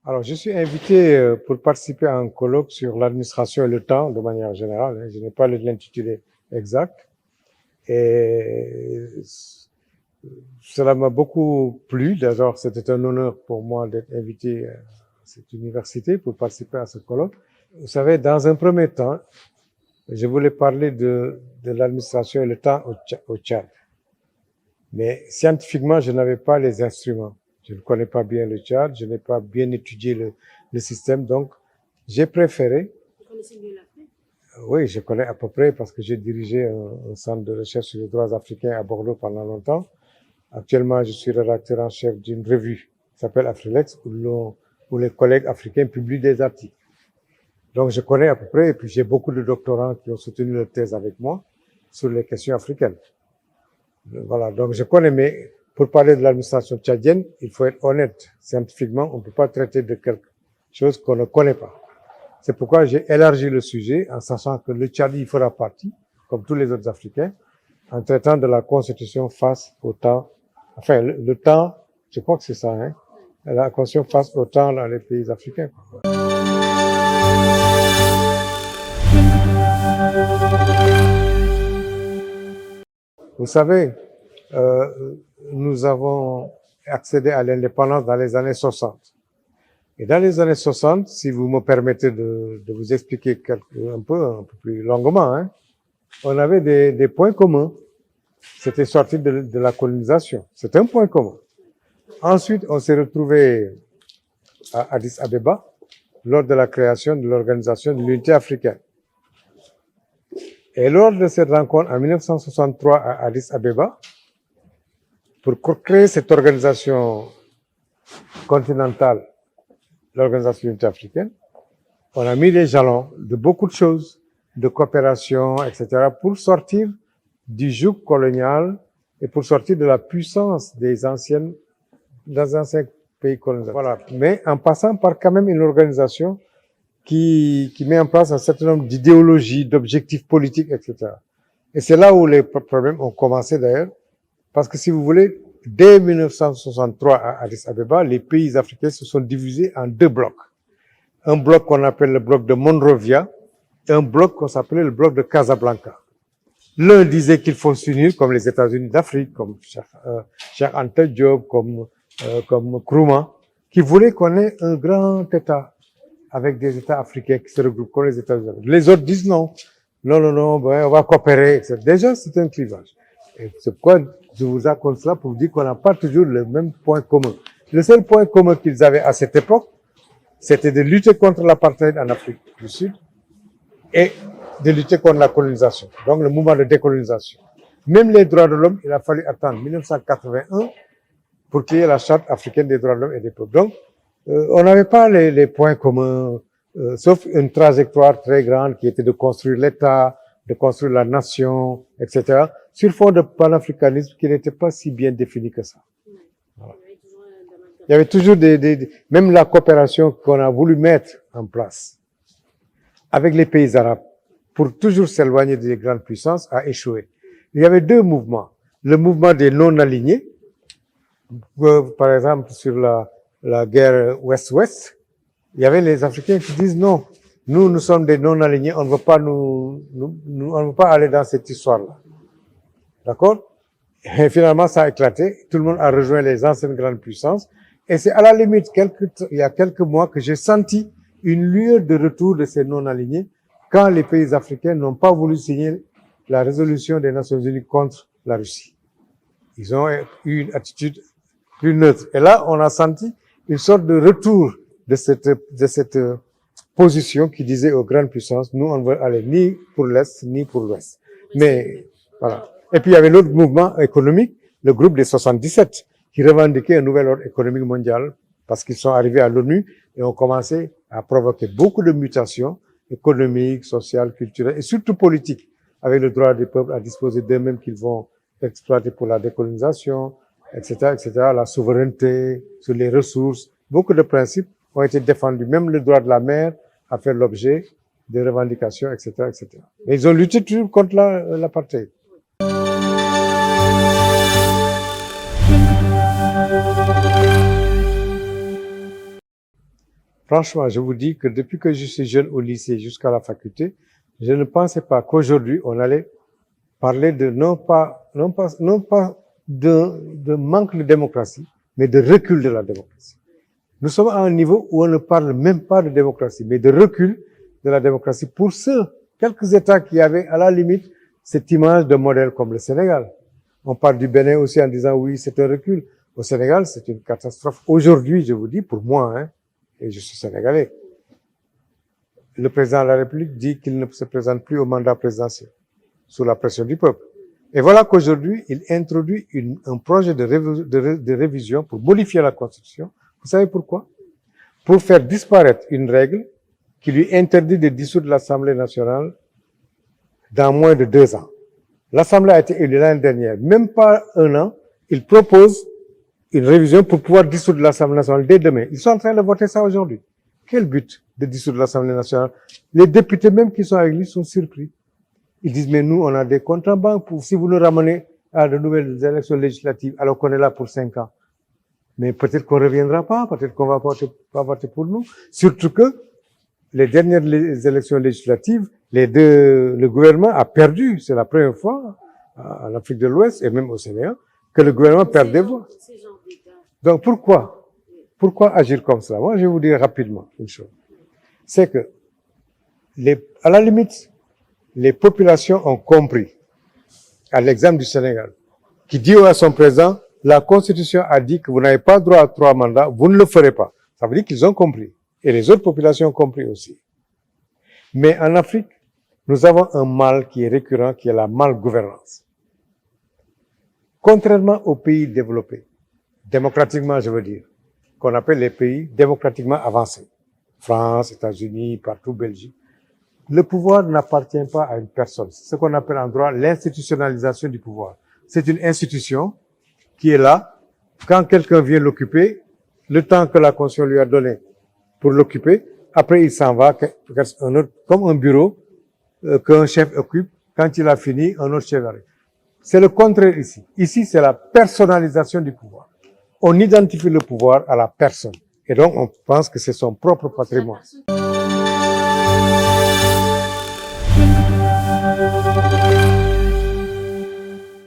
Alors, je suis invité pour participer à un colloque sur l'administration et le temps de manière générale. Hein. Je n'ai pas l'intitulé exact. Et cela m'a beaucoup plu. D'ailleurs, c'était un honneur pour moi d'être invité à cette université pour participer à ce colloque. Vous savez, dans un premier temps, je voulais parler de l'administration et le temps au Tchad. Mais scientifiquement, je n'avais pas les instruments. Je ne connais pas bien le Tchad, je n'ai pas bien étudié le système, donc j'ai préféré. Vous connaissez mieux l'Afrique? Oui, je connais à peu près parce que j'ai dirigé un centre de recherche sur les droits africains à Bordeaux pendant longtemps. Actuellement, je suis rédacteur en chef d'une revue qui s'appelle Afrilex, où les collègues africains publient des articles. Donc, je connais à peu près, et puis j'ai beaucoup de doctorants qui ont soutenu leur thèse avec moi sur les questions africaines. Voilà, donc je connais, mais pour parler de l'administration tchadienne, il faut être honnête. Scientifiquement, on ne peut pas traiter de quelque chose qu'on ne connaît pas. C'est pourquoi j'ai élargi le sujet en sachant que le Tchad y fera partie, comme tous les autres Africains, en traitant de la Constitution face au temps. Enfin, le temps, je crois que c'est ça, hein. La Constitution face au temps dans les pays africains. Vous savez, nous avons accédé à l'indépendance dans les années 60. Et dans les années 60, si vous me permettez de vous expliquer un peu plus longuement, hein, on avait des points communs. C'était sorti de la colonisation. C'est un point commun. Ensuite, on s'est retrouvé à Addis Abeba lors de la création de l'organisation de l'unité africaine. Et lors de cette rencontre en 1963 à Addis Abeba, pour créer cette organisation continentale, l'organisation de l'unité africaine, on a mis les jalons de beaucoup de choses, de coopération, etc., pour sortir du joug colonial et pour sortir de la puissance des anciens pays colonisateurs. Voilà. Mais en passant par quand même une organisation qui met en place un certain nombre d'idéologies, d'objectifs politiques, etc. Et c'est là où les problèmes ont commencé d'ailleurs, parce que si vous voulez, dès 1963 à Addis Abeba, les pays africains se sont divisés en deux blocs. Un bloc qu'on appelle le bloc de Monrovia et un bloc qu'on s'appelait le bloc de Casablanca. L'un disait qu'il faut s'unir comme les États-Unis d'Afrique, comme Cheikh Anta Diop, comme Nkrumah, qui voulait qu'on ait un grand État avec des États africains qui se regroupent comme les États-Unis. Les autres disent non, ben, on va coopérer, etc. Déjà, c'est un clivage. Et c'est pourquoi je vous raconte cela pour vous dire qu'on n'a pas toujours le même point commun. Le seul point commun qu'ils avaient à cette époque, c'était de lutter contre l'apartheid en Afrique du Sud et de lutter contre la colonisation, donc le mouvement de décolonisation. Même les droits de l'homme, il a fallu attendre 1981 pour qu'il y ait la charte africaine des droits de l'homme et des peuples. Donc, on n'avait pas les points communs, sauf une trajectoire très grande qui était de construire l'État, de construire la nation, etc., sur fond de panafricanisme qui n'était pas si bien défini que ça. Voilà. Il y avait toujours même la coopération qu'on a voulu mettre en place avec les pays arabes pour toujours s'éloigner des grandes puissances a échoué. Il y avait deux mouvements. Le mouvement des non-alignés, par exemple sur la guerre Ouest-Ouest, il y avait les Africains qui disent non, nous sommes des non-alignés, on ne veut pas on ne veut pas aller dans cette histoire-là. D'accord? Et finalement, ça a éclaté. Tout le monde a rejoint les anciennes grandes puissances. Et c'est à la limite, il y a quelques mois que j'ai senti une lueur de retour de ces non-alignés quand les pays africains n'ont pas voulu signer la résolution des Nations Unies contre la Russie. Ils ont eu une attitude plus neutre. Et là, on a senti une sorte de retour de cette position qui disait aux grandes puissances, nous, on ne veut aller ni pour l'Est, ni pour l'Ouest. Mais, voilà. Et puis, il y avait l'autre mouvement économique, le groupe des 77, qui revendiquait un nouvel ordre économique mondial parce qu'ils sont arrivés à l'ONU et ont commencé à provoquer beaucoup de mutations économiques, sociales, culturelles et surtout politiques, avec le droit des peuples à disposer d'eux-mêmes qu'ils vont exploiter pour la décolonisation, etc., etc., la souveraineté sur les ressources. Beaucoup de principes ont été défendus. Même le droit de la mer a fait l'objet de revendications, etc., etc. Mais ils ont lutté toujours contre l'apartheid. Franchement, je vous dis que depuis que je suis jeune au lycée jusqu'à la faculté, je ne pensais pas qu'aujourd'hui, on allait parler de non pas de manque de démocratie, mais de recul de la démocratie. Nous sommes à un niveau où on ne parle même pas de démocratie, mais de recul de la démocratie pour ceux, quelques États qui avaient à la limite cette image de modèle comme le Sénégal. On parle du Bénin aussi en disant oui, c'est un recul. Au Sénégal, c'est une catastrophe. Aujourd'hui, je vous dis, pour moi, hein, et je suis sénégalais, le président de la République dit qu'il ne se présente plus au mandat présidentiel, sous la pression du peuple. Et voilà qu'aujourd'hui, il introduit un projet de révision pour modifier la Constitution. Vous savez pourquoi? Pour faire disparaître une règle qui lui interdit de dissoudre l'Assemblée nationale dans moins de 2 ans. L'Assemblée a été élue l'année dernière, même pas 1 an, il propose une révision pour pouvoir dissoudre l'Assemblée nationale dès demain. Ils sont en train de voter ça aujourd'hui. Quel but de dissoudre l'Assemblée nationale? Les députés même qui sont avec lui sont surpris. Ils disent, mais nous, on a des comptes en banque pour, si vous nous ramenez à de nouvelles élections législatives, alors qu'on est là pour 5 ans. Mais peut-être qu'on ne reviendra pas, peut-être qu'on va pas voter pour nous. Surtout que les dernières élections législatives, le gouvernement a perdu. C'est la première fois en Afrique de l'Ouest et même au Sénégal que le gouvernement perd des voix. Donc pourquoi agir comme ça? Moi, je vais vous dire rapidement une chose. C'est que, à la limite, les populations ont compris, à l'exemple du Sénégal, qui dit à son président, la Constitution a dit que vous n'avez pas droit à 3 mandats, vous ne le ferez pas. Ça veut dire qu'ils ont compris. Et les autres populations ont compris aussi. Mais en Afrique, nous avons un mal qui est récurrent, qui est la malgouvernance. Contrairement aux pays développés, démocratiquement, je veux dire, qu'on appelle les pays démocratiquement avancés, France, États-Unis, partout, Belgique, le pouvoir n'appartient pas à une personne. C'est ce qu'on appelle en droit l'institutionnalisation du pouvoir. C'est une institution qui est là. Quand quelqu'un vient l'occuper, le temps que la Constitution lui a donné pour l'occuper, après il s'en va, comme un bureau qu'un chef occupe. Quand il a fini, un autre chef arrive. C'est le contraire ici. Ici, c'est la personnalisation du pouvoir. On identifie le pouvoir à la personne. Et donc, on pense que c'est son propre patrimoine.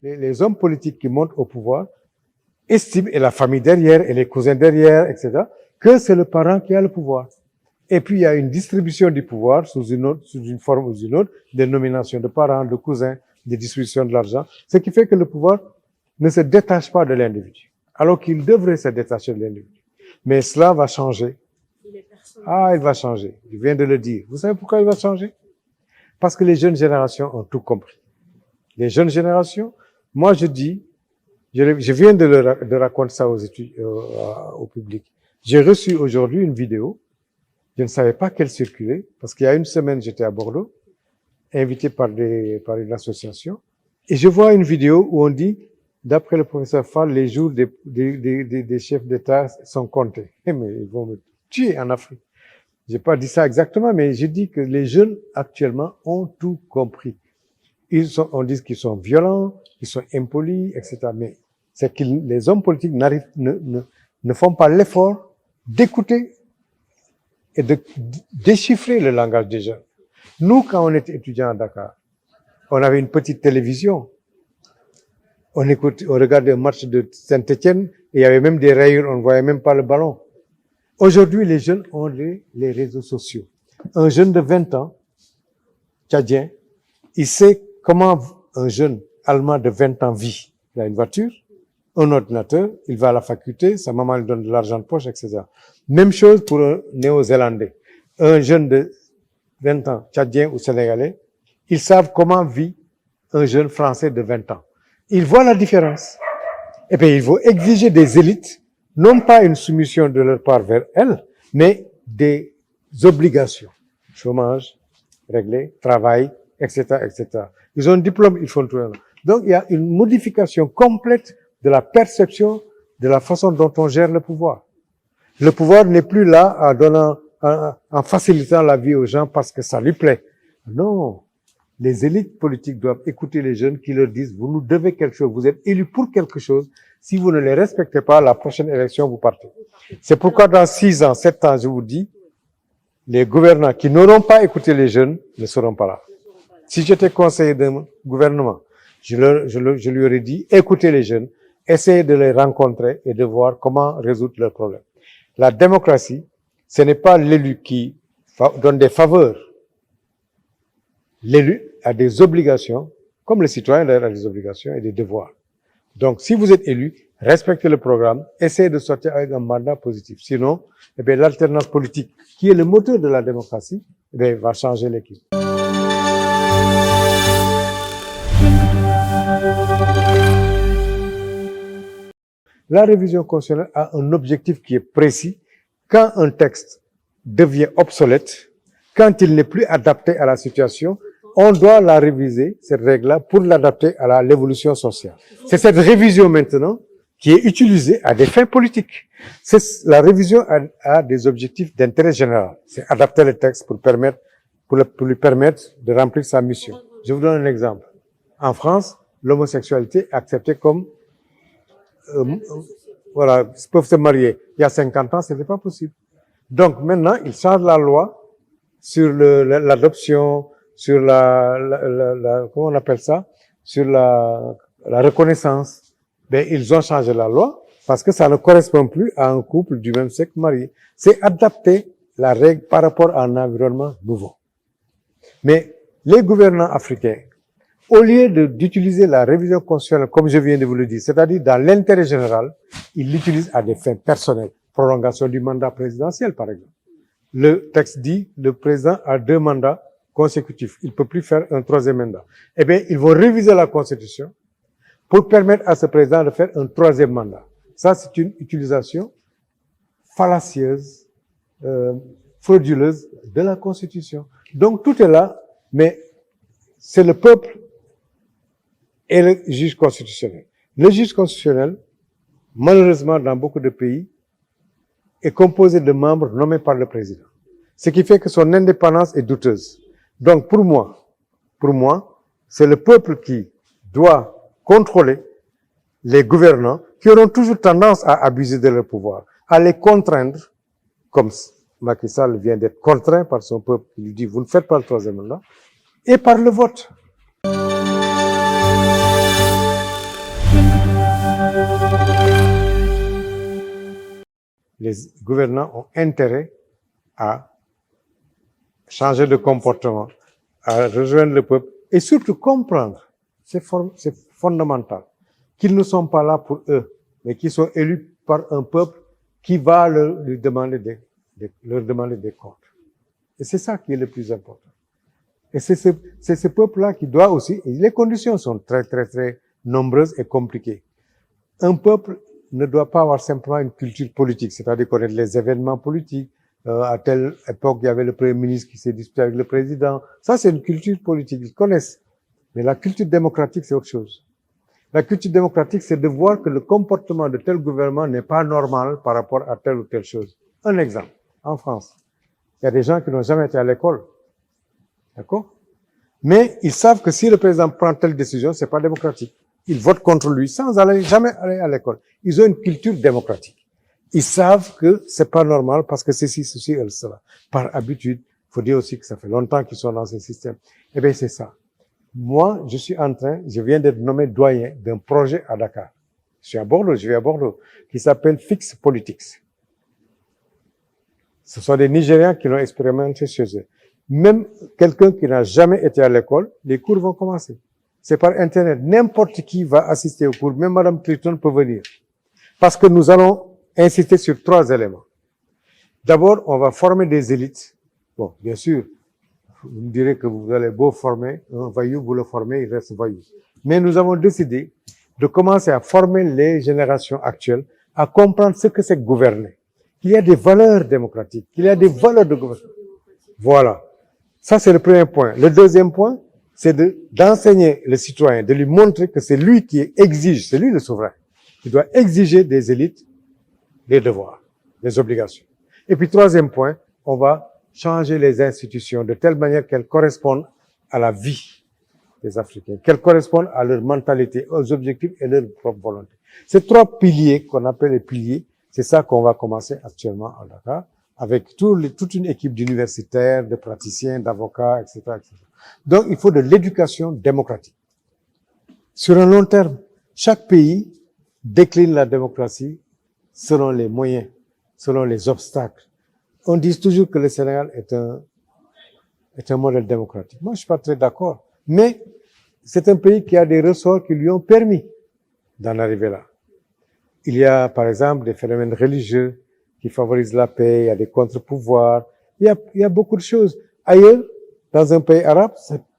Les hommes politiques qui montent au pouvoir estiment, et la famille derrière, et les cousins derrière, etc., que c'est le parent qui a le pouvoir. Et puis, il y a une distribution du pouvoir sous une forme ou une autre, des nominations de parents, de cousins, des distributions de l'argent, ce qui fait que le pouvoir ne se détache pas de l'individu, alors qu'il devrait se détacher de l'individu. Mais cela va changer. Il va changer. Je viens de le dire. Vous savez pourquoi il va changer? Parce que les jeunes générations ont tout compris. Les jeunes générations, moi je dis, je viens de raconter ça au public. J'ai reçu aujourd'hui une vidéo. Je ne savais pas qu'elle circulait, parce qu'il y a une semaine, j'étais à Bordeaux, invité par une association, et je vois une vidéo où on dit, d'après le professeur Fall, les jours des chefs d'État sont comptés. Mais ils vont me tuer en Afrique. J'ai pas dit ça exactement, mais j'ai dit que les jeunes actuellement ont tout compris. On dit qu'ils sont violents, qu'ils sont impolis, etc. Mais c'est que les hommes politiques ne font pas l'effort d'écouter et de déchiffrer le langage des jeunes. Nous, quand on était étudiants à Dakar, on avait une petite télévision. On regardait un match de Saint-Étienne et il y avait même des rayures, on ne voyait même pas le ballon. Aujourd'hui, les jeunes ont les réseaux sociaux. Un jeune de 20 ans, tchadien, il sait comment un jeune allemand de 20 ans vit. Il a une voiture, un ordinateur, il va à la faculté, sa maman lui donne de l'argent de poche, etc. Même chose pour un néo-zélandais. Un jeune de 20 ans, tchadien ou sénégalais, ils savent comment vit un jeune français de 20 ans. Ils voient la différence. Et bien, il faut exiger des élites, non pas une soumission de leur part vers elles, mais des obligations. Chômage, réglé, travail, etc., etc. Ils ont un diplôme, ils font tout. Donc, il y a une modification complète de la perception de la façon dont on gère le pouvoir. Le pouvoir n'est plus là en facilitant la vie aux gens parce que ça lui plaît. Non. Les élites politiques doivent écouter les jeunes qui leur disent, vous nous devez quelque chose, vous êtes élus pour quelque chose. Si vous ne les respectez pas, la prochaine élection, vous partez. C'est pourquoi dans 6 ans, 7 ans, je vous dis, les gouvernants qui n'auront pas écouté les jeunes ne seront pas là. Si j'étais conseiller d'un gouvernement, je lui aurais dit, écoutez les jeunes, essayez de les rencontrer et de voir comment résoudre leurs problèmes. La démocratie, ce n'est pas l'élu qui donne des faveurs. L'élu a des obligations, comme le citoyen d'ailleurs a des obligations et des devoirs. Donc, si vous êtes élu, respectez le programme, essayez de sortir avec un mandat positif. Sinon, eh bien, l'alternance politique, qui est le moteur de la démocratie, eh bien, va changer l'équipe. La révision constitutionnelle a un objectif qui est précis. Quand un texte devient obsolète, quand il n'est plus adapté à la situation, on doit la réviser, cette règle-là, pour l'adapter à l'évolution sociale. C'est cette révision maintenant qui est utilisée à des fins politiques. La révision a des objectifs d'intérêt général. C'est adapter le texte pour lui permettre de remplir sa mission. Je vous donne un exemple. En France, l'homosexualité est acceptée comme voilà, ils peuvent se marier. Il y a 50 ans, ce n'était pas possible. Donc maintenant, ils changent la loi sur l'adoption, sur comment on appelle ça, sur la reconnaissance. Ben, ils ont changé la loi parce que ça ne correspond plus à un couple du même sexe marié. C'est adapter la règle par rapport à un environnement nouveau. Mais les gouvernants africains, au lieu d'utiliser la révision constitutionnelle, comme je viens de vous le dire, c'est-à-dire dans l'intérêt général, ils l'utilisent à des fins personnelles. Prolongation du mandat présidentiel, par exemple. Le texte dit, le président a 2 mandats consécutifs. Il ne peut plus faire un 3e mandat. Eh bien, ils vont réviser la Constitution pour permettre à ce président de faire un 3e mandat. Ça, c'est une utilisation fallacieuse, frauduleuse de la Constitution. Donc, tout est là, mais c'est le peuple et le juge constitutionnel. Le juge constitutionnel, malheureusement, dans beaucoup de pays, est composé de membres nommés par le président. Ce qui fait que son indépendance est douteuse. Donc, pour moi, c'est le peuple qui doit contrôler les gouvernants qui auront toujours tendance à abuser de leur pouvoir, à les contraindre, comme Macky Sall vient d'être contraint par son peuple qui lui dit, vous ne faites pas le 3e mandat, et par le vote. Les gouvernants ont intérêt à changer de comportement, à rejoindre le peuple et surtout comprendre, c'est fondamental, qu'ils ne sont pas là pour eux, mais qu'ils sont élus par un peuple qui va leur demander des comptes. Et c'est ça qui est le plus important. Et c'est ce peuple-là qui doit aussi, et les conditions sont très, très, très nombreuses et compliquées. Un peuple ne doit pas avoir simplement une culture politique, c'est-à-dire connaître les événements politiques. À telle époque, il y avait le Premier ministre qui s'est disputé avec le président. Ça, c'est une culture politique, ils connaissent. Mais la culture démocratique, c'est autre chose. La culture démocratique, c'est de voir que le comportement de tel gouvernement n'est pas normal par rapport à telle ou telle chose. Un exemple, en France, il y a des gens qui n'ont jamais été à l'école. D'accord? Mais ils savent que si le président prend telle décision, c'est pas démocratique. Ils votent contre lui sans jamais aller à l'école. Ils ont une culture démocratique. Ils savent que c'est pas normal parce que ceci, cela. Par habitude, il faut dire aussi que ça fait longtemps qu'ils sont dans ce système. Eh bien, c'est ça. Moi, je viens d'être nommé doyen d'un projet à Dakar. Je vais à Bordeaux, qui s'appelle Fix Politics. Ce sont des Nigérians qui l'ont expérimenté chez eux. Même quelqu'un qui n'a jamais été à l'école, les cours vont commencer. C'est par Internet. N'importe qui va assister au cours. Même Madame Clinton peut venir. Parce que nous allons insister sur 3 éléments. D'abord, on va former des élites. Bon, bien sûr, vous me direz que vous allez beau former un voyou, vous le formez, il reste voyou. Mais nous avons décidé de commencer à former les générations actuelles à comprendre ce que c'est gouverner. Qu'il y a des valeurs démocratiques, qu'il y a des valeurs de gouvernement. Voilà. Ça, c'est le premier point. Le deuxième point, c'est d'enseigner le citoyen, de lui montrer que c'est lui qui exige, c'est lui le souverain, qui doit exiger des élites des devoirs, des obligations. Et puis, troisième point, on va changer les institutions de telle manière qu'elles correspondent à la vie des Africains, qu'elles correspondent à leur mentalité, aux objectifs et leur propre volonté. Ces 3 piliers qu'on appelle les piliers, c'est ça qu'on va commencer actuellement à Dakar. avec toute une équipe d'universitaires, de praticiens, d'avocats, etc., etc. Donc, il faut de l'éducation démocratique. Sur un long terme, chaque pays décline la démocratie selon les moyens, selon les obstacles. On dit toujours que le Sénégal est un modèle démocratique. Moi, je suis pas très d'accord. Mais c'est un pays qui a des ressorts qui lui ont permis d'en arriver là. Il y a, par exemple, des phénomènes religieux qui favorisent la paix, il y a des contre-pouvoirs, il y a beaucoup de choses. Ailleurs, dans un pays arabe,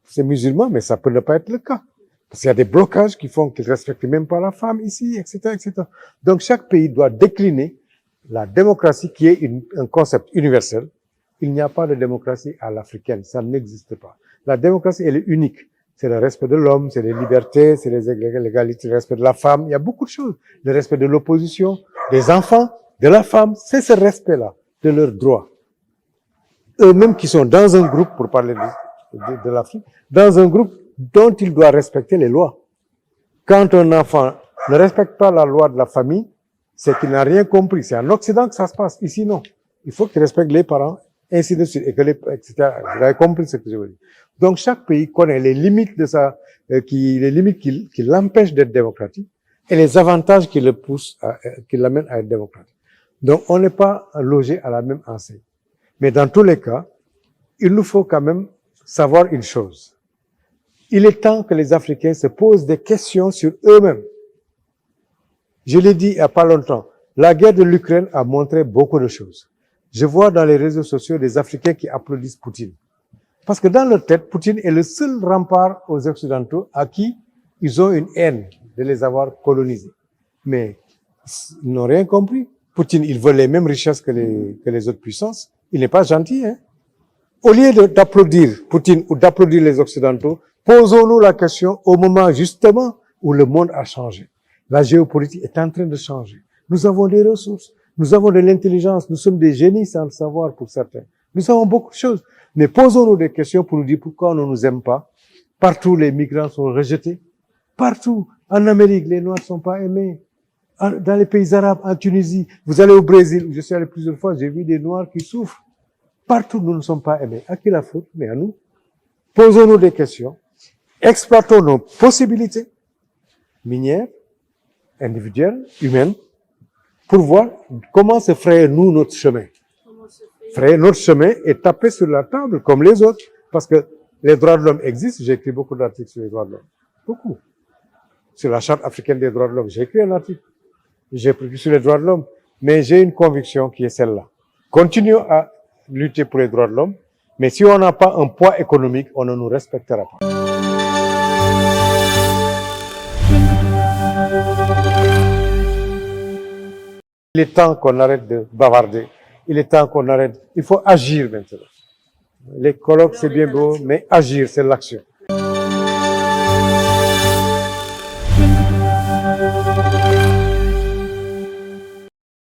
c'est musulman, mais ça peut ne pas être le cas. Parce qu'il y a des blocages qui font qu'ils respectent même pas la femme ici, etc., etc. Donc, chaque pays doit décliner la démocratie qui est un concept universel. Il n'y a pas de démocratie à l'africaine, ça n'existe pas. La démocratie, elle est unique. C'est le respect de l'homme, c'est les libertés, c'est l'égalité, le respect de la femme. Il y a beaucoup de choses. Le respect de l'opposition, des enfants, de la femme. C'est ce respect-là de leurs droits. Eux-mêmes qui sont dans un groupe, pour parler de l'Afrique, dans un groupe dont il doit respecter les lois. Quand un enfant ne respecte pas la loi de la famille, c'est qu'il n'a rien compris. C'est en Occident que ça se passe. Ici, non. Il faut qu'il respecte les parents, ainsi de suite, et que etc. Vous avez compris ce que je veux dire. Donc, chaque pays connaît les limites de les limites qui l'empêchent d'être démocratique et les avantages qui le poussent qui l'amènent à être démocratique. Donc, on n'est pas logé à la même enseigne. Mais dans tous les cas, il nous faut quand même savoir une chose. Il est temps que les Africains se posent des questions sur eux-mêmes. Je l'ai dit il n'y a pas longtemps, la guerre de l'Ukraine a montré beaucoup de choses. Je vois dans les réseaux sociaux des Africains qui applaudissent Poutine. Parce que dans leur tête, Poutine est le seul rempart aux Occidentaux à qui ils ont une haine de les avoir colonisés. Mais ils n'ont rien compris. Poutine, il veut les mêmes richesses que les autres puissances. Il n'est pas gentil, hein. Au lieu d'applaudir Poutine ou d'applaudir les Occidentaux, posons-nous la question au moment justement où le monde a changé. La géopolitique est en train de changer. Nous avons des ressources, nous avons de l'intelligence, nous sommes des génies sans le savoir pour certains. Nous avons beaucoup de choses. Mais posons-nous des questions pour nous dire pourquoi on ne nous aime pas. Partout, les migrants sont rejetés. Partout. En Amérique, les Noirs ne sont pas aimés. Dans les pays arabes, en Tunisie, vous allez au Brésil, où je suis allé plusieurs fois, j'ai vu des Noirs qui souffrent. Partout, nous ne sommes pas aimés. À qui la faute? Mais à nous. Posons-nous des questions. Exploitons nos possibilités minières, individuelles, humaines, pour voir comment se frayer nous notre chemin. Frayer notre chemin et taper sur la table comme les autres. Parce que les droits de l'homme existent. J'ai écrit beaucoup d'articles sur les droits de l'homme. Beaucoup. Sur la Charte africaine des droits de l'homme, j'ai écrit un article. J'ai écrit sur les droits de l'homme. Mais j'ai une conviction qui est celle-là. Continuons à lutter pour les droits de l'homme. Mais si on n'a pas un poids économique, on ne nous respectera pas. Il est temps qu'on arrête de bavarder. Il est temps qu'on arrête. Il faut agir maintenant. Les colloques, c'est bien beau, mais agir, c'est l'action.